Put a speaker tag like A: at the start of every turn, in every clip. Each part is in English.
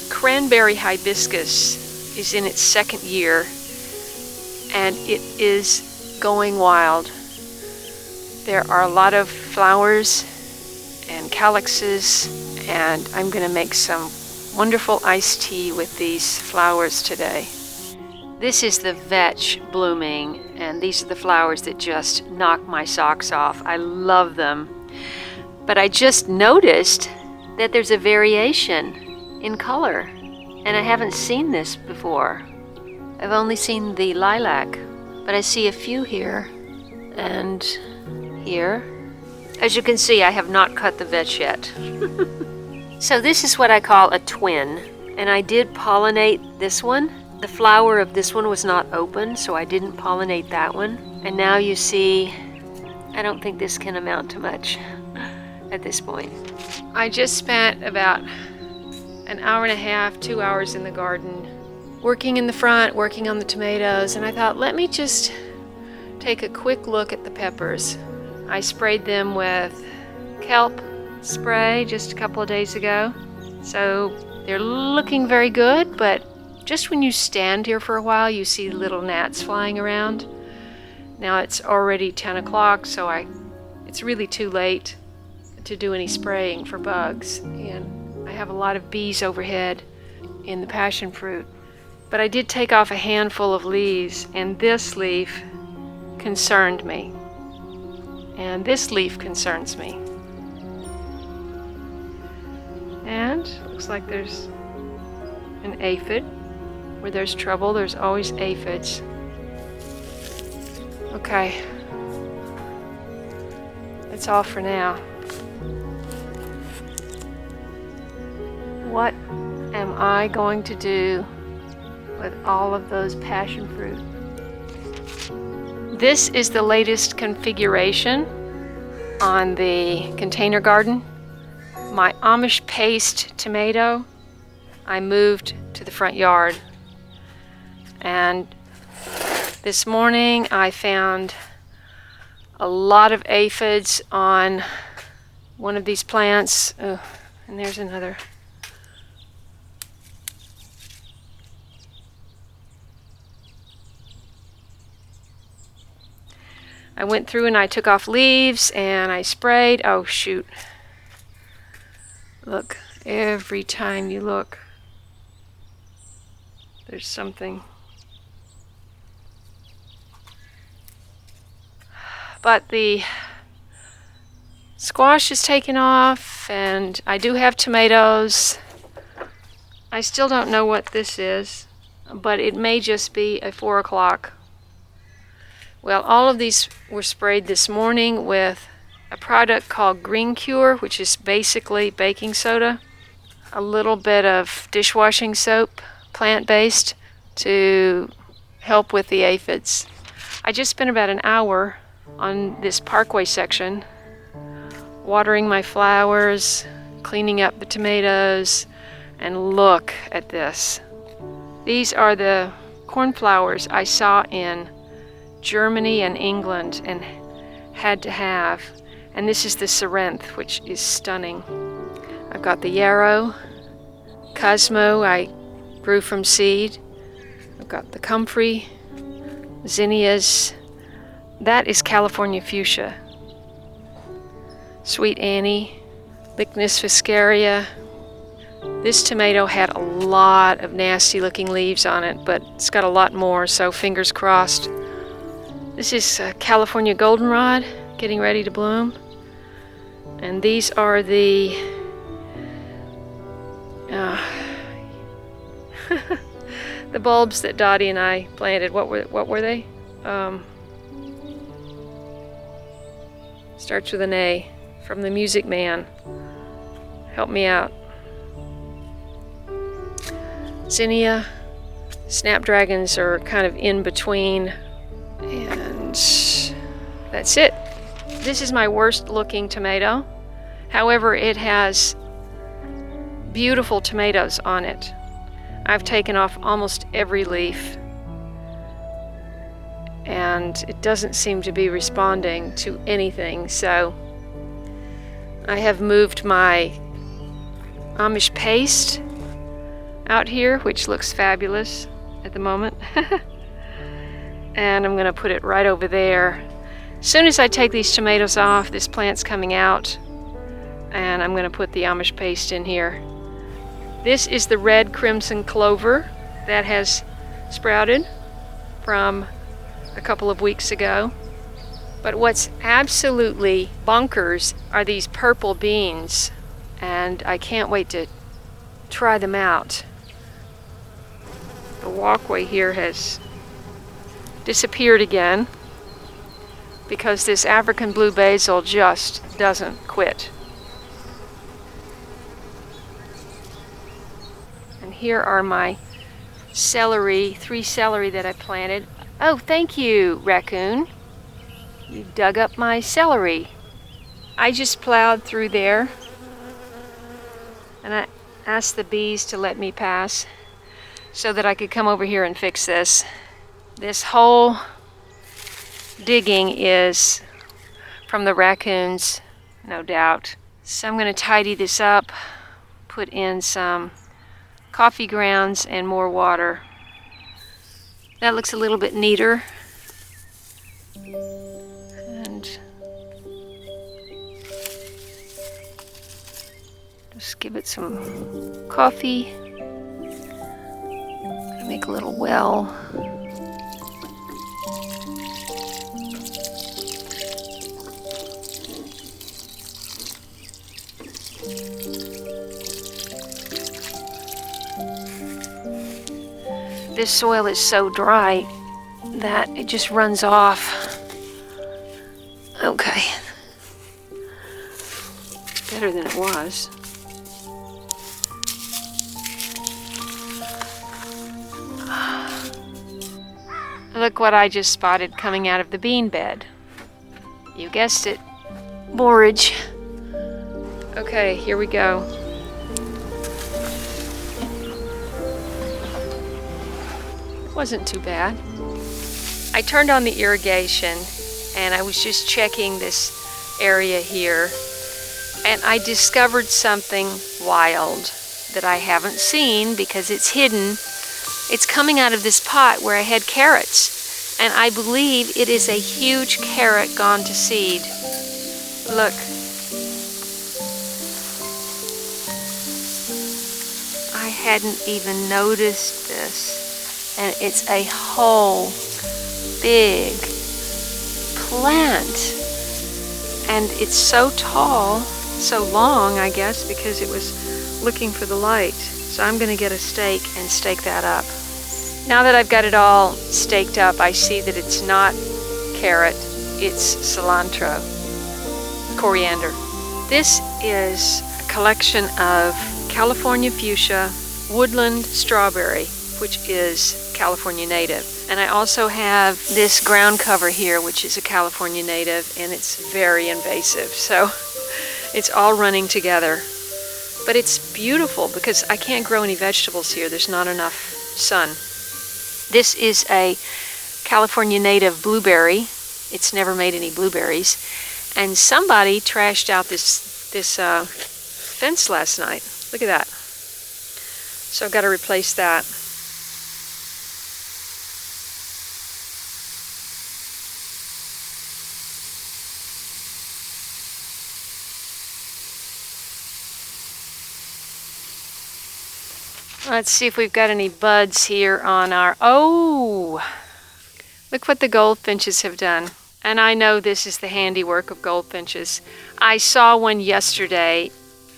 A: Cranberry Hibiscus is in its second year, and it is going wild. There are a lot of flowers and calyxes, and I'm going to make some wonderful iced tea with these flowers today. This is the vetch blooming, and these are the flowers that just knock my socks off. I love them. But I just noticed that there's a variation in color, and I haven't seen this before. I've only seen the lilac, but I see a few here and here. As you can see, I have not cut the vetch yet. So this is what I call a twin, and I did pollinate this one. The flower of this one was not open, so I didn't pollinate that one. And now you see, I don't think this can amount to much at this point. I just spent about an hour and a half, 2 hours in the garden, working in the front, working on the tomatoes, and I thought, let me just take a quick look at the peppers. I sprayed them with kelp spray just a couple of days ago, so they're looking very good, but just when you stand here for a while, you see little gnats flying around. Now it's already 10 o'clock, so it's really too late to do any spraying for bugs, and I have a lot of bees overhead in the passion fruit. But I did take off a handful of leaves, and this leaf concerned me, and this leaf concerns me. And looks like there's an aphid. Where there's trouble, there's always aphids. Okay, that's all for now. What am I going to do with all of those passion fruit? This is the latest configuration on the container garden. My Amish paste tomato, I moved to the front yard. And this morning I found a lot of aphids on one of these plants. Oh, and there's another. I went through and I took off leaves and I sprayed. Oh shoot. Look, every time you look, there's something. But the squash is taken off, and I do have tomatoes. I still don't know what this is, but it may just be a 4 o'clock. Well, all of these were sprayed this morning with a product called Green Cure, which is basically baking soda, a little bit of dishwashing soap, plant-based, to help with the aphids. I just spent about an hour on this parkway section, watering my flowers, cleaning up the tomatoes, and look at this. These are the cornflowers I saw in Germany and England and had to have, and this is the Cerenth, which is stunning. I've got the yarrow, Cosmo I grew from seed. I've got the comfrey, zinnias. That is California fuchsia. Sweet Annie, Lychnis viscaria. This tomato had a lot of nasty looking leaves on it, but it's got a lot more, so fingers crossed. This is California goldenrod, getting ready to bloom. And these are the the bulbs that Dottie and I planted. What were they? Starts with an A, from the Music Man. Help me out. Zinnia, snapdragons are kind of in between, and that's it. This is my worst looking tomato. However, it has beautiful tomatoes on it. I've taken off almost every leaf, and it doesn't seem to be responding to anything, so I have moved my Amish paste out here, which looks fabulous at the moment. And I'm gonna put it right over there. As soon as I take these tomatoes off, this plant's coming out, and I'm gonna put the Amish paste in here. This is the red crimson clover that has sprouted from a couple of weeks ago. But what's absolutely bonkers are these purple beans, and I can't wait to try them out. The walkway here has disappeared again because this African blue basil just doesn't quit. And here are my celery, 3 celery that I planted. Oh, thank you, raccoon. You dug up my celery. I just plowed through there, and I asked the bees to let me pass so that I could come over here and fix this. This whole digging is from the raccoons, no doubt. So I'm going to tidy this up, put in some coffee grounds and more water. That looks a little bit neater. And just give it some coffee. Make a little well. This soil is so dry that it just runs off. Okay. Better than it was. Look what I just spotted coming out of the bean bed. You guessed it. Borage. Okay, here we go. Wasn't too bad. I turned on the irrigation and I was just checking this area here, and I discovered something wild that I haven't seen because it's hidden. It's coming out of this pot where I had carrots, and I believe it is a huge carrot gone to seed. Look. I hadn't even noticed this. And it's a whole big plant. And it's so tall, so long, I guess, because it was looking for the light. So I'm going to get a stake and stake that up. Now that I've got it all staked up, I see that it's not carrot, it's cilantro, coriander. This is a collection of California fuchsia, woodland strawberry, which is California native. And I also have this ground cover here, which is a California native, and it's very invasive. So it's all running together. But it's beautiful because I can't grow any vegetables here. There's not enough sun. This is a California native blueberry. It's never made any blueberries. And somebody trashed out this fence last night. Look at that. So I've got to replace that. Let's see if we've got any buds here on our... Oh! Look what the goldfinches have done. And I know this is the handiwork of goldfinches. I saw one yesterday.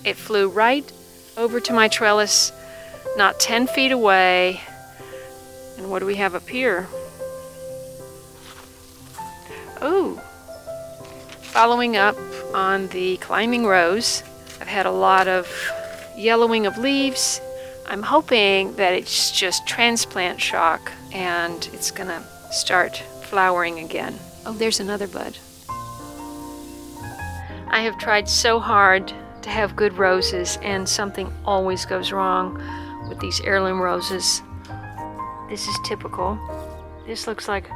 A: It flew right over to my trellis, not 10 feet away. And what do we have up here? Oh! Following up on the climbing rose, I've had a lot of yellowing of leaves. I'm hoping that it's just transplant shock and it's gonna start flowering again. Oh, there's another bud. I have tried so hard to have good roses, and something always goes wrong with these heirloom roses. This is typical. This looks like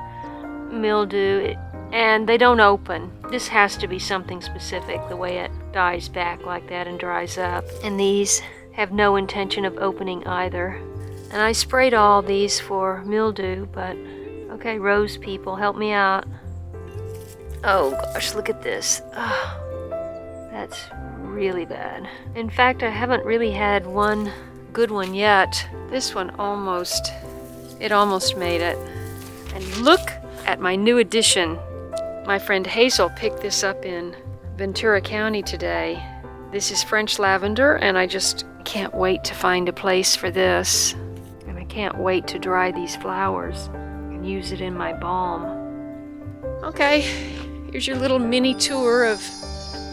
A: mildew, and they don't open. This has to be something specific, the way it dies back like that and dries up. And these have no intention of opening either. And I sprayed all these for mildew, but okay, rose people, help me out. Oh gosh, look at this. Oh, that's really bad. In fact, I haven't really had one good one yet. This one almost made it. And look at my new addition. My friend Hazel picked this up in Ventura County today. This is French lavender, and I just can't wait to find a place for this. And I can't wait to dry these flowers and use it in my balm. Okay, here's your little mini tour of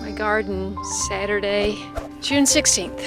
A: my garden Saturday, June 16th.